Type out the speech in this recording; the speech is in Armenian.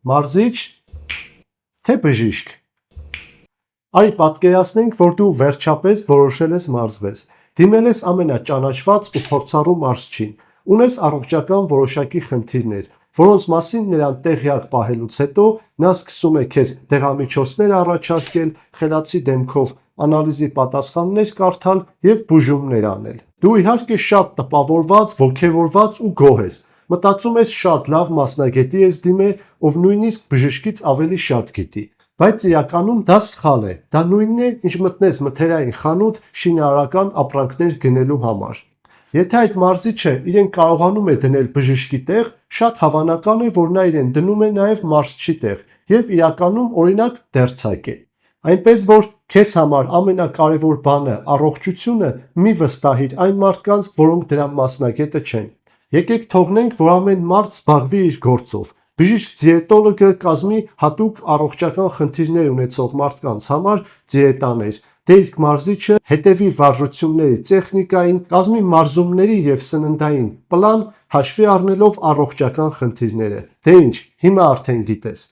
մարզիչ, թե բժիշկ։ Արի պատկերացնենք, որ դու վերջապես որոշել ես մարզվես։ Դիմել ես ամենաճանաչված ու փորձառու մարզչին։ Ունես առողջական որոշակի խնդիրներ, որոնց մասին նրան տեղյակ պահելուց հետո նա սկսում է քեզ դեղամիջոցներ առաջարկել, խելացի դեմքով անալիզի պատասխաններ կարդալ եւ բուժումներ անել։ Դու իհարկե շատ տպավորված, ոգևորված ու գոհ ես։ Մտածում ես շատ լավ մասնագետի ես դիմել, ով նույնիսկ բժշկից ավելի շատ գիտի։ Բայց իրականում դա սխալ է։ Դա նույնն է, ինչ մտնես մթերային խանութ շինարարական ապրանքներ գնելու համար։ Եթե այդ մարզիչը իրեն կարողանում է դնել բժշկի տեղ, շատ հավանական է, որ նա իրեն դնում է նաև մարզչի տեղ եւ իրականում օրինակ դերձակ է։ Այնպես որ քեզ համար ամենակարևոր բանը առողջությունը մի վստահիր այն մարդկանց, որոնք դրա մասնագետը չեն։ Եկեք թողնենք, որ ամեն մարդ զբաղվի իր գործով։ Բժիշկ-դիետոլոգը կազմի հատուկ առողջական խնդիրներ ունեցող մարդկանց համար դիետաներ, դե իսկ մարզիչը հետևի վարժությունների տեխնիկային, կազմի մարզումների եւ սննդային պլան, հաշվի առնելով առողջական խնդիրները։ Դե ինչ, հիմա արդեն գիտես։